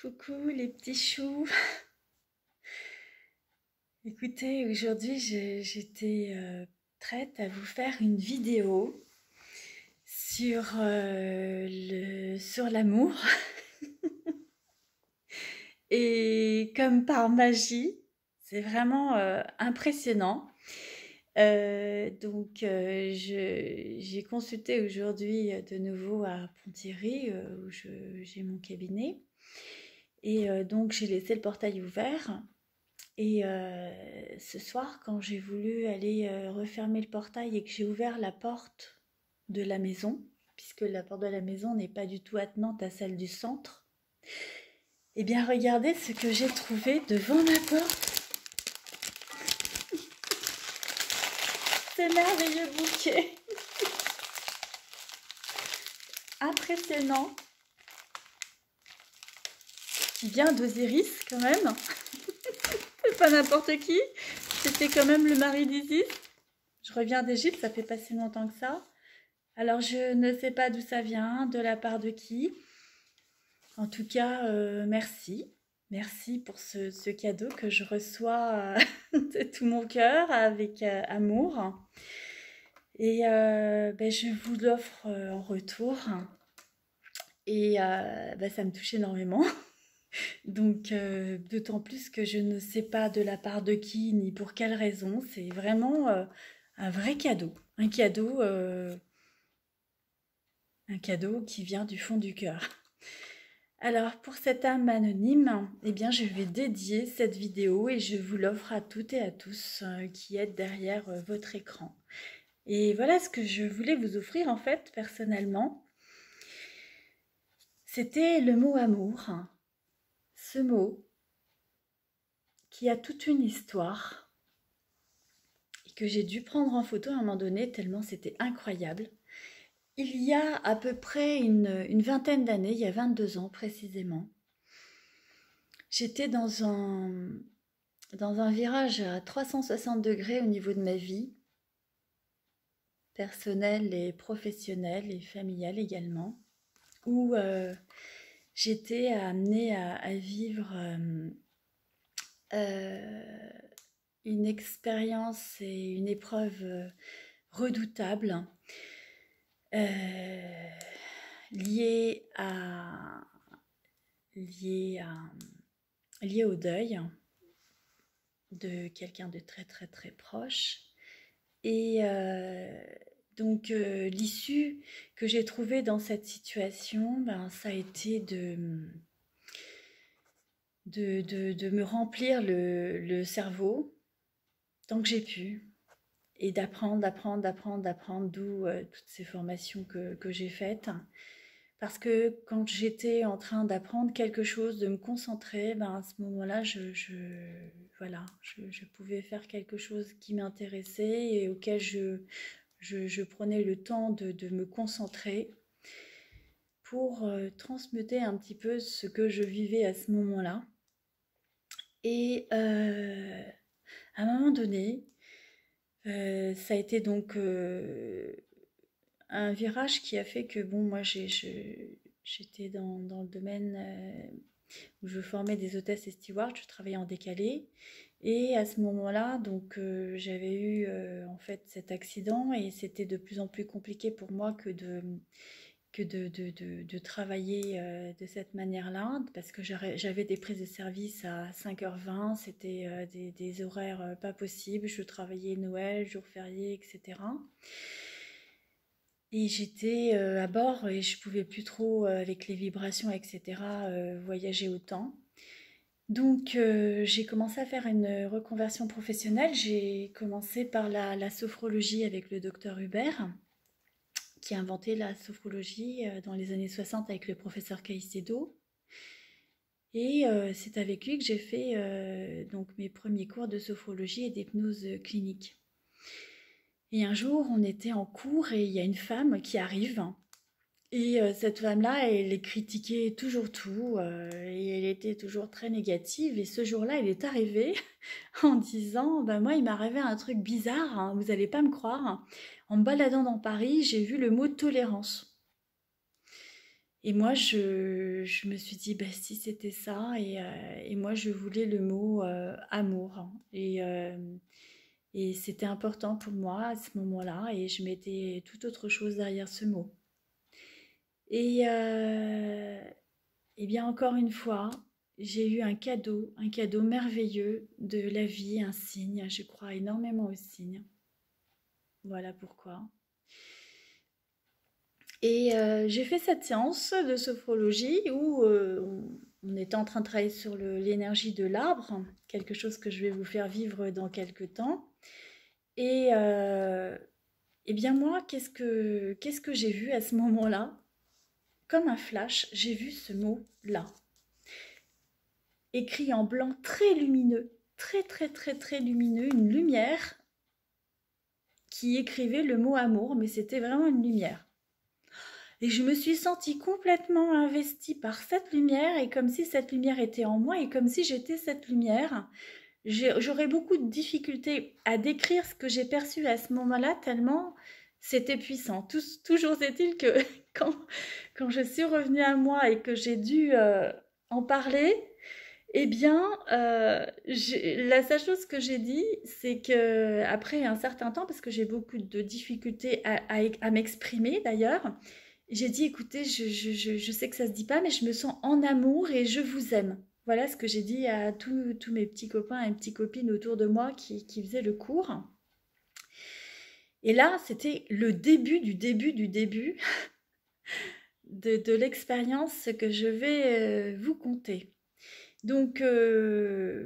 Coucou les petits choux. Écoutez, aujourd'hui j'étais prête à vous faire une vidéo sur l'amour. Et comme par magie, c'est vraiment impressionnant. J'ai consulté aujourd'hui de nouveau à Ponthierry où j'ai mon cabinet. Et donc j'ai laissé le portail ouvert. Et ce soir, quand j'ai voulu aller refermer le portail et que j'ai ouvert la porte de la maison, puisque la porte de la maison n'est pas du tout attenante à celle du centre, eh bien regardez ce que j'ai trouvé devant ma porte. Ce merveilleux bouquet. Impressionnant. Qui vient d'Osiris quand même. C'est pas n'importe qui. C'était quand même le mari d'Isis. Je reviens d'Égypte, ça fait pas si longtemps que ça. Alors je ne sais pas d'où ça vient, de la part de qui. En tout cas, merci. Merci pour ce cadeau que je reçois de tout mon cœur, avec amour. Et je vous l'offre en retour. Et ça me touche énormément. Donc, d'autant plus que je ne sais pas de la part de qui, ni pour quelle raison. C'est vraiment un vrai cadeau. Un cadeau qui vient du fond du cœur. Alors, pour cette âme anonyme, eh bien, je vais dédier cette vidéo et je vous l'offre à toutes et à tous qui êtes derrière votre écran. Et voilà ce que je voulais vous offrir, en fait, personnellement. C'était le mot amour. Ce mot qui a toute une histoire et que j'ai dû prendre en photo à un moment donné tellement c'était incroyable. Il y a à peu près une vingtaine d'années, il y a 22 ans précisément, j'étais dans un virage à 360 degrés au niveau de ma vie, personnelle et professionnelle et familiale également, où j'étais amenée à vivre une expérience et une épreuve redoutable liée au deuil de quelqu'un de très très très proche. Et l'issue que j'ai trouvée dans cette situation, ça a été de me remplir le cerveau tant que j'ai pu et d'apprendre, d'où toutes ces formations que j'ai faites. Parce que quand j'étais en train d'apprendre quelque chose, de me concentrer, à ce moment-là, je pouvais faire quelque chose qui m'intéressait et auquel je prenais le temps de me concentrer pour transmuter un petit peu ce que je vivais à ce moment-là. Et à un moment donné, ça a été donc un virage qui a fait que, moi, j'étais dans le domaine où je formais des hôtesses et stewards, je travaillais en décalé. Et à ce moment-là, donc, j'avais eu en fait cet accident et c'était de plus en plus compliqué pour moi que de travailler de cette manière-là, parce que j'avais des prises de service à 5h20, c'était des horaires pas possibles, je travaillais Noël, jour férié, etc. Et j'étais à bord et je pouvais plus trop, avec les vibrations, etc., voyager autant. Donc j'ai commencé à faire une reconversion professionnelle. J'ai commencé par la sophrologie avec le docteur Hubert, qui a inventé la sophrologie dans les années 60 avec le professeur Caicedo. Et c'est avec lui que j'ai fait donc mes premiers cours de sophrologie et d'hypnose clinique. Et un jour, on était en cours et il y a une femme qui arrive. Et cette femme-là, elle critiquait toujours tout et elle était toujours très négative. Et ce jour-là, elle est arrivée en disant moi, il m'est arrivé un truc bizarre, hein, vous n'allez pas me croire. En me baladant dans Paris, j'ai vu le mot tolérance. Et moi, je me suis dit, bah, si c'était ça, et moi, je voulais le mot amour, hein. Et c'était important pour moi à ce moment-là, et je mettais tout autre chose derrière ce mot. Et, et bien encore une fois, j'ai eu un cadeau merveilleux de la vie, un signe. Je crois énormément aux signes. Voilà pourquoi. Et j'ai fait cette séance de sophrologie où on était en train de travailler sur l'énergie de l'arbre, quelque chose que je vais vous faire vivre dans quelques temps. Et, eh bien moi, qu'est-ce que j'ai vu à ce moment-là? Comme un flash, j'ai vu ce mot-là, écrit en blanc très lumineux, très très très très lumineux, une lumière qui écrivait le mot amour, mais c'était vraiment une lumière. Et je me suis sentie complètement investie par cette lumière, et comme si cette lumière était en moi, et comme si j'étais cette lumière. J'aurais beaucoup de difficultés à décrire ce que j'ai perçu à ce moment-là, tellement c'était puissant. Toujours est-il que quand, quand je suis revenue à moi et que j'ai dû en parler, eh bien, la seule chose que j'ai dit, c'est que après un certain temps, parce que j'ai beaucoup de difficultés à m'exprimer d'ailleurs, j'ai dit, écoutez, je sais que ça se dit pas, mais je me sens en amour et je vous aime. Voilà ce que j'ai dit à tous mes petits copains et petites copines autour de moi qui faisaient le cours. Et là, c'était le début du début du début de l'expérience que je vais vous conter. Donc,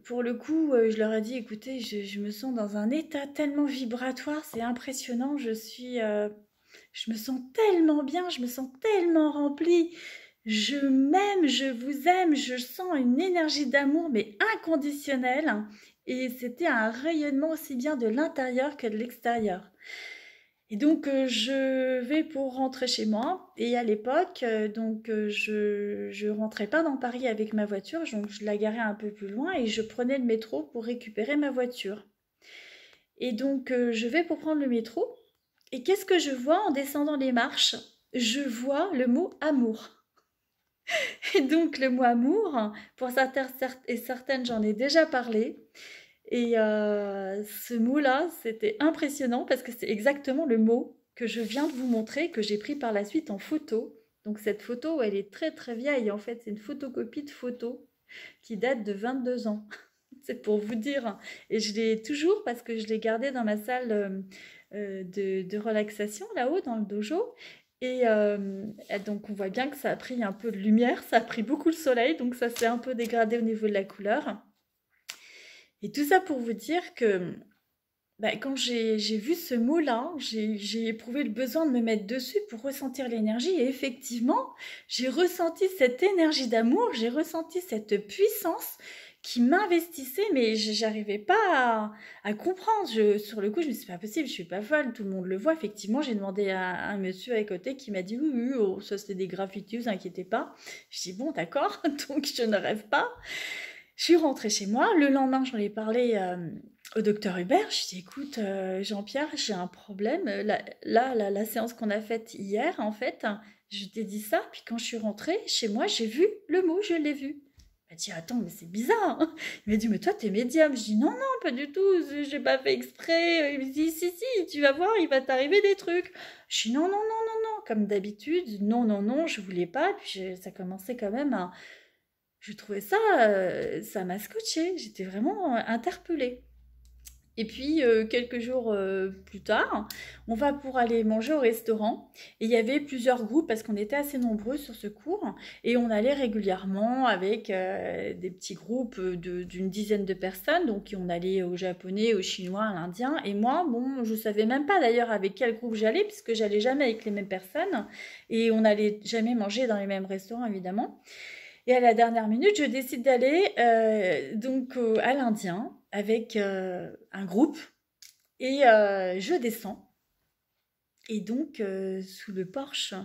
pour le coup, je leur ai dit, écoutez, je me sens dans un état tellement vibratoire, c'est impressionnant, je me sens tellement bien, je me sens tellement remplie. Je m'aime, je vous aime, je sens une énergie d'amour, mais inconditionnelle. Et c'était un rayonnement aussi bien de l'intérieur que de l'extérieur. Et donc, je vais pour rentrer chez moi. Et à l'époque, je rentrais pas dans Paris avec ma voiture, donc je la garais un peu plus loin et je prenais le métro pour récupérer ma voiture. Et donc, je vais pour prendre le métro. Et qu'est-ce que je vois en descendant les marches? Je vois le mot amour. Et donc, le mot amour, pour certains et certaines, j'en ai déjà parlé. Et ce mot-là, c'était impressionnant parce que c'est exactement le mot que je viens de vous montrer, que j'ai pris par la suite en photo. Donc cette photo, elle est très très vieille. En fait, c'est une photocopie de photo qui date de 22 ans. C'est pour vous dire. Et je l'ai toujours parce que je l'ai gardée dans ma salle de relaxation là-haut dans le dojo. Et donc on voit bien que ça a pris un peu de lumière, ça a pris beaucoup le soleil, donc ça s'est un peu dégradé au niveau de la couleur. Et tout ça pour vous dire que quand j'ai vu ce mot-là, j'ai éprouvé le besoin de me mettre dessus pour ressentir l'énergie. Et effectivement, j'ai ressenti cette énergie d'amour, j'ai ressenti cette puissance qui m'investissait, mais j'arrivais pas à comprendre. Sur le coup, je me suis dit, c'est pas possible, je suis pas folle, tout le monde le voit. Effectivement, j'ai demandé à un monsieur à côté qui m'a dit, oui, oui, oh, ça c'était des graffitis, vous inquiétez pas. Je dis, bon, d'accord, donc je ne rêve pas. Je suis rentrée chez moi. Le lendemain, j'en ai parlé au docteur Hubert. Je lui ai dit, écoute, Jean-Pierre, j'ai un problème. La séance qu'on a faite hier, en fait, je t'ai dit ça. Puis quand je suis rentrée chez moi, j'ai vu le mot, je l'ai vu. Il m'a dit, attends, mais c'est bizarre, hein. Il m'a dit, mais toi, t'es médium. Je dis, non, non, pas du tout. J'ai pas fait exprès. Il me dit, si, si, tu vas voir, il va t'arriver des trucs. Je dis, non, non, non, non, non. Comme d'habitude, non, non, non, je voulais pas. Puis ça commençait quand même à je trouvais ça, ça m'a scotché. J'étais vraiment interpellée. Et puis, quelques jours plus tard, on va pour aller manger au restaurant. Et il y avait plusieurs groupes parce qu'on était assez nombreux sur ce cours. Et on allait régulièrement avec des petits groupes d'une dizaine de personnes. Donc, on allait au japonais, au chinois, à l'indien. Et moi, bon, je savais même pas d'ailleurs avec quel groupe j'allais, puisque j'allais jamais avec les mêmes personnes. Et on n'allait jamais manger dans les mêmes restaurants, évidemment. Et à la dernière minute, je décide d'aller à l'Indien avec un groupe et je descends. Et donc, sous le porche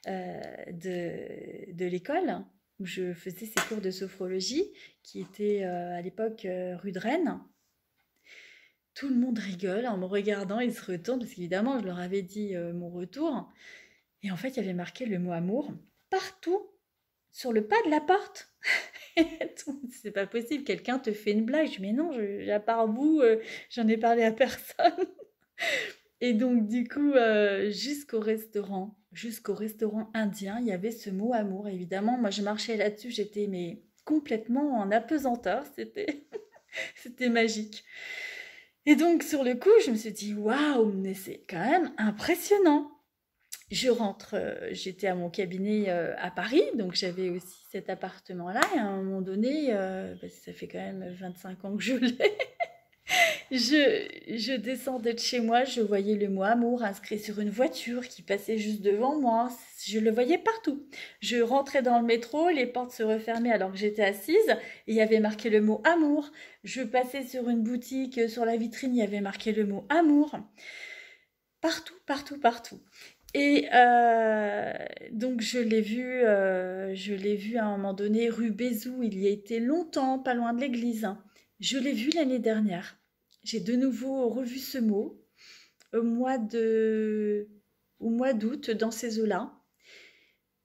de l'école où je faisais ces cours de sophrologie, qui était à l'époque rue de Rennes, tout le monde rigole en me regardant, ils se retournent, parce qu'évidemment, je leur avais dit mon retour. Et en fait, il y avait marqué le mot amour partout sur le pas de la porte. C'est pas possible, quelqu'un te fait une blague. Je dis, mais non, à part vous, j'en ai parlé à personne. Et donc, du coup, jusqu'au restaurant indien, il y avait ce mot amour. Évidemment, moi, je marchais là-dessus, j'étais mais complètement en apesanteur. C'était magique. Et donc, sur le coup, je me suis dit, waouh, mais c'est quand même impressionnant. Je rentre, j'étais à mon cabinet à Paris, donc j'avais aussi cet appartement-là. Et à un moment donné, ça fait quand même 25 ans que je l'ai. Je descendais de chez moi, je voyais le mot amour inscrit sur une voiture qui passait juste devant moi. Je le voyais partout. Je rentrais dans le métro, les portes se refermaient alors que j'étais assise et il y avait marqué le mot amour. Je passais sur une boutique, sur la vitrine, il y avait marqué le mot amour. Partout, partout, partout. Et donc je l'ai vu à un moment donné rue Bézou, il y a été longtemps, pas loin de l'église. Je l'ai vu l'année dernière. J'ai de nouveau revu ce mot au mois d'août dans ces eaux-là.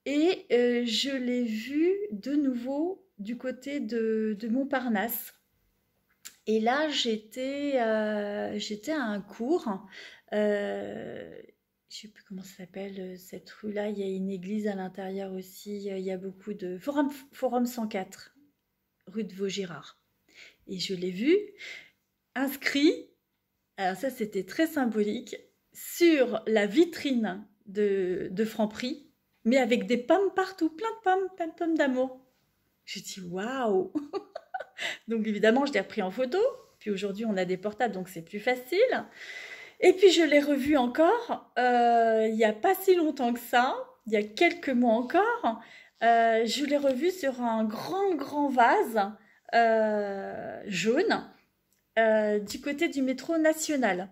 Et je l'ai vu de nouveau du côté de Montparnasse. Et là, j'étais à un cours. Je ne sais plus comment ça s'appelle cette rue-là. Il y a une église à l'intérieur aussi. Il y a beaucoup de... Forum 104, rue de Vaugirard. Et je l'ai vu inscrit, alors ça c'était très symbolique, sur la vitrine de Franprix, mais avec des pommes partout, plein de pommes d'amour. J'ai dit waouh. Donc évidemment je l'ai repris en photo, puis aujourd'hui on a des portables donc c'est plus facile. Et puis je l'ai revu encore, il n'y a pas si longtemps que ça, il y a quelques mois encore, je l'ai revu sur un grand vase jaune, du côté du métro national.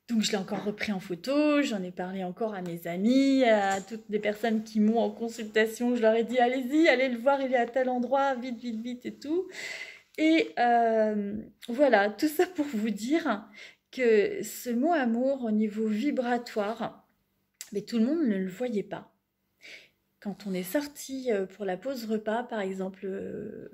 Donc je l'ai encore repris en photo, j'en ai parlé encore à mes amis, à toutes les personnes qui m'ont en consultation. Je leur ai dit allez-y, allez le voir, il est à tel endroit, vite et tout. Et voilà, tout ça pour vous dire que ce mot amour au niveau vibratoire, mais tout le monde ne le voyait pas. Quand on est sorti pour la pause repas, par exemple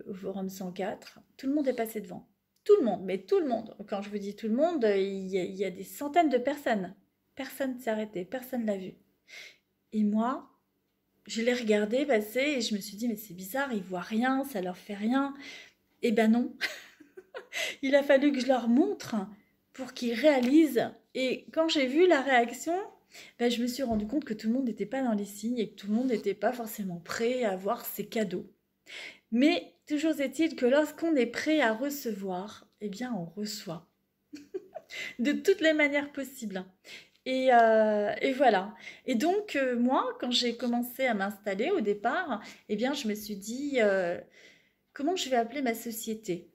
au Forum 104, tout le monde est passé devant. Tout le monde, mais tout le monde. Quand je vous dis tout le monde, il y a des centaines de personnes. Personne ne s'est arrêté, personne ne l'a vu. Et moi, je l'ai regardé passer et je me suis dit, mais c'est bizarre, ils voient rien, ça leur fait rien. Eh ben non, il a fallu que je leur montre pour qu'ils réalisent. Et quand j'ai vu la réaction, je me suis rendu compte que tout le monde n'était pas dans les signes et que tout le monde n'était pas forcément prêt à voir ces cadeaux. Mais toujours est-il que lorsqu'on est prêt à recevoir, eh bien on reçoit. De toutes les manières possibles. Et voilà. Et donc, moi, quand j'ai commencé à m'installer au départ, eh bien, je me suis dit, comment je vais appeler ma société ?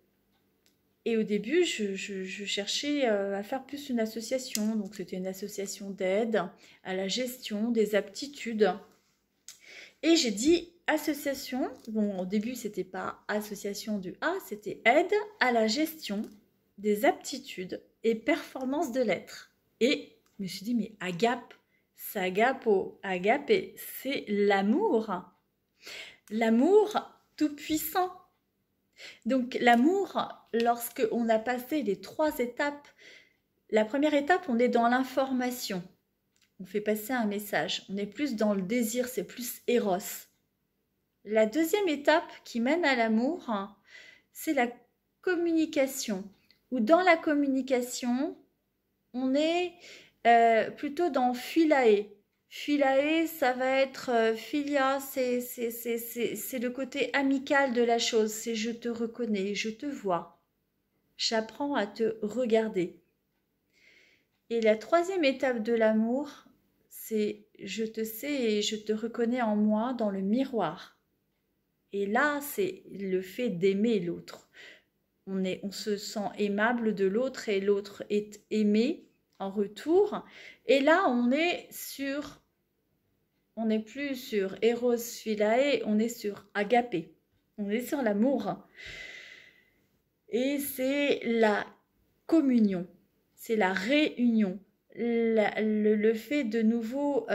Et au début, je cherchais à faire plus une association. Donc, c'était une association d'aide à la gestion des aptitudes. Et j'ai dit association. Bon, au début, c'était pas association du A, c'était aide à la gestion des aptitudes et performances de l'être. Et je me suis dit, mais agape, sagapo, agapé, c'est l'amour. L'amour tout puissant. Donc l'amour, lorsque on a passé les 3 étapes, la première étape, on est dans l'information. On fait passer un message. On est plus dans le désir, c'est plus éros. La deuxième étape qui mène à l'amour, c'est la communication. Où dans la communication, on est plutôt dans philae. Philae, ça va être philia, c'est le côté amical de la chose. C'est je te reconnais, je te vois. J'apprends à te regarder. Et la troisième étape de l'amour, c'est je te sais et je te reconnais en moi dans le miroir. Et là, c'est le fait d'aimer l'autre. On se sent aimable de l'autre et l'autre est aimé en retour. Et là, on n'est plus sur Eros Philae, on est sur Agapé. On est sur l'amour. Et c'est la communion, c'est la réunion, le fait de nouveau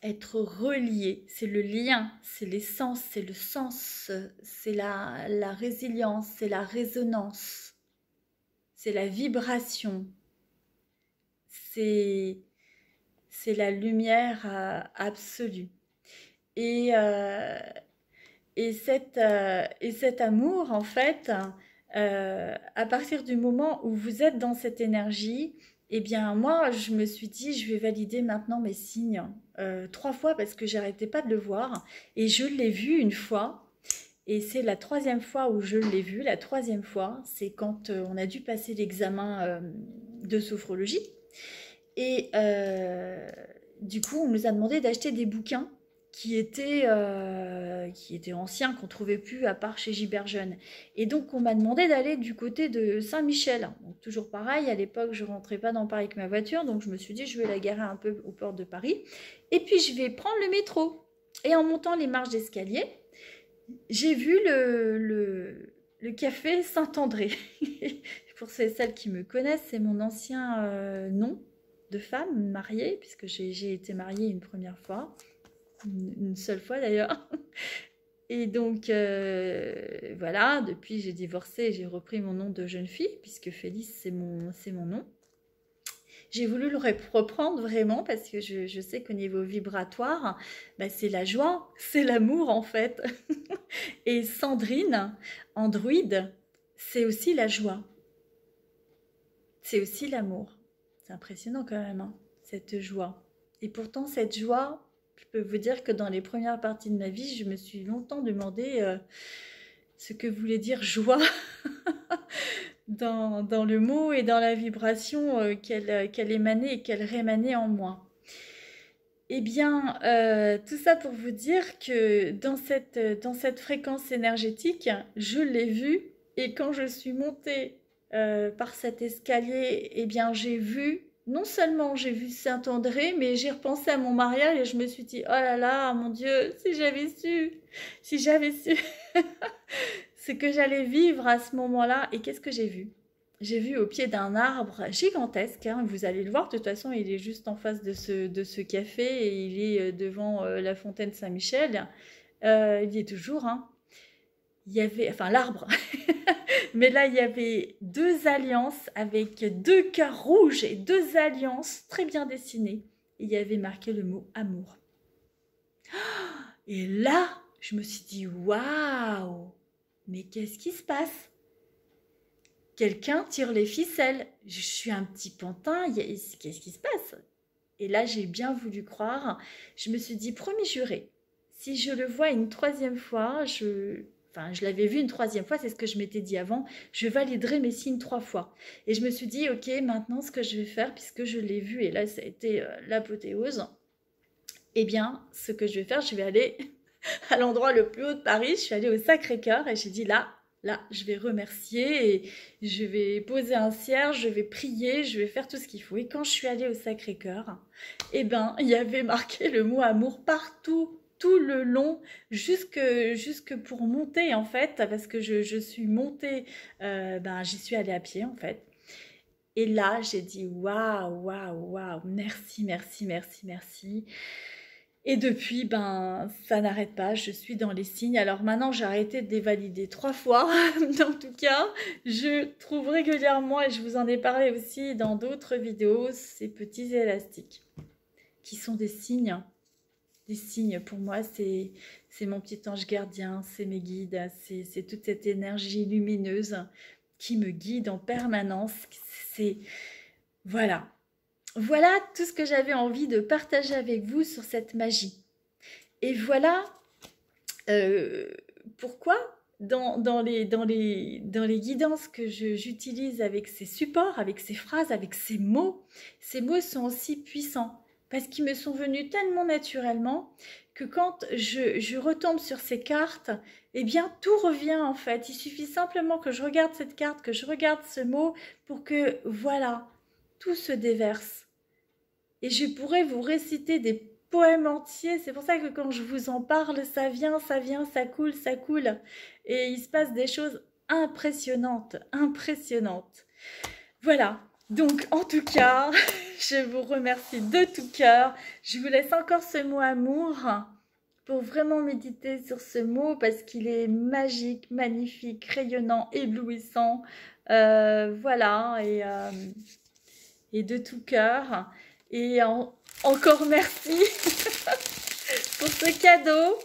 être relié, c'est le lien, c'est l'essence, c'est le sens, c'est la résilience, c'est la résonance, c'est la vibration, c'est la lumière absolue. Et, euh, et cet amour, en fait, à partir du moment où vous êtes dans cette énergie, eh bien, moi, je me suis dit, je vais valider maintenant mes signes 3 fois parce que j'arrêtais pas de le voir. Et je l'ai vu une fois. Et c'est la 3e fois où je l'ai vu. La 3e fois, c'est quand on a dû passer l'examen de sophrologie. Et du coup, on nous a demandé d'acheter des bouquins qui étaient anciens, qu'on ne trouvait plus à part chez Giberjeune. Et donc, on m'a demandé d'aller du côté de Saint-Michel. Donc, toujours pareil, à l'époque, je ne rentrais pas dans Paris avec ma voiture, donc je me suis dit, je vais la garer un peu aux portes de Paris. Et puis, je vais prendre le métro. Et en montant les marches d'escalier, j'ai vu le café Saint-André. Pour celles qui me connaissent, c'est mon ancien nom de femme mariée, puisque j'ai été mariée une première fois, une seule fois d'ailleurs. Et donc, voilà, depuis j'ai divorcé et j'ai repris mon nom de jeune fille, puisque Félix, c'est mon nom. J'ai voulu le reprendre vraiment parce que je sais qu'au niveau vibratoire, bah, c'est la joie, c'est l'amour en fait. Et Sandrine, Android, c'est aussi la joie. C'est aussi l'amour. C'est impressionnant quand même, hein, cette joie. Et pourtant, cette joie, je peux vous dire que dans les premières parties de ma vie, je me suis longtemps demandé ce que voulait dire joie dans le mot et dans la vibration qu'elle émanait et qu'elle rémanait en moi. Eh bien, tout ça pour vous dire que dans cette fréquence énergétique, je l'ai vue et quand je suis montée par cet escalier, eh bien, non seulement j'ai vu Saint-André, mais j'ai repensé à mon mariage et je me suis dit, oh là là, mon Dieu, si j'avais su ce que j'allais vivre à ce moment-là. Et qu'est-ce que j'ai vu? J'ai vu au pied d'un arbre gigantesque, hein, vous allez le voir, de toute façon il est juste en face de ce café et il est devant la fontaine Saint-Michel. Il y est toujours, hein. Il y avait, enfin l'arbre, mais là il y avait 2 alliances avec 2 cœurs rouges et 2 alliances très bien dessinées. Il y avait marqué le mot amour. Et là, je me suis dit, waouh, mais qu'est-ce qui se passe? Quelqu'un tire les ficelles. Je suis un petit pantin, qu'est-ce qui se passe? Et là, j'ai bien voulu croire. Je me suis dit, promis juré, si je le vois une 3e fois, je l'avais vu une 3e fois, c'est ce que je m'étais dit avant, je validerai mes signes 3 fois. Et je me suis dit, ok, maintenant, ce que je vais faire, puisque je l'ai vu, et là, ça a été l'apothéose, eh bien, ce que je vais faire, je vais aller à l'endroit le plus haut de Paris, je suis allée au Sacré-Cœur, et j'ai dit, là, je vais remercier et je vais poser un cierge, je vais prier, je vais faire tout ce qu'il faut. Et quand je suis allée au Sacré-Cœur, eh ben, il y avait marqué le mot amour partout, tout le long, jusque pour monter en fait, parce que je suis montée, j'y suis allée à pied en fait. Et là, j'ai dit waouh, waouh, waouh, merci, merci, merci, merci. Et depuis, ça n'arrête pas, je suis dans les signes. Alors maintenant, j'ai arrêté de les valider 3 fois. En tout cas, je trouve régulièrement, et je vous en ai parlé aussi dans d'autres vidéos, ces petits élastiques qui sont des signes. Des signes, pour moi, c'est mon petit ange gardien, c'est mes guides, c'est toute cette énergie lumineuse qui me guide en permanence. Voilà. Voilà tout ce que j'avais envie de partager avec vous sur cette magie. Et voilà pourquoi dans les guidances que j'utilise avec ces supports, avec ces phrases, avec ces mots sont aussi puissants parce qu'ils me sont venus tellement naturellement que quand je retombe sur ces cartes, eh bien tout revient en fait. Il suffit simplement que je regarde cette carte, que je regarde ce mot pour que voilà, tout se déverse. Et je pourrais vous réciter des poèmes entiers. C'est pour ça que quand je vous en parle, ça vient, ça coule, ça coule. Et il se passe des choses impressionnantes, impressionnantes. Voilà. Donc, en tout cas, Je vous remercie de tout cœur. Je vous laisse encore ce mot amour pour vraiment méditer sur ce mot parce qu'il est magique, magnifique, rayonnant, éblouissant. Voilà, et de tout cœur. Et encore merci pour ce cadeau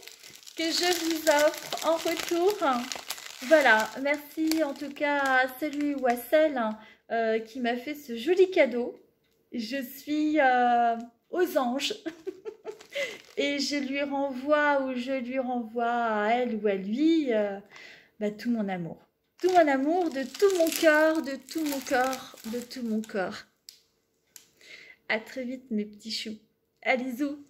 que je vous offre en retour. Voilà, merci en tout cas à celui ou à celle qui m'a fait ce joli cadeau. Je suis aux anges et je lui renvoie ou je lui renvoie à elle ou à lui tout mon amour. Tout mon amour de tout mon cœur, de tout mon corps, de tout mon corps. À très vite mes petits choux. Allez, zou.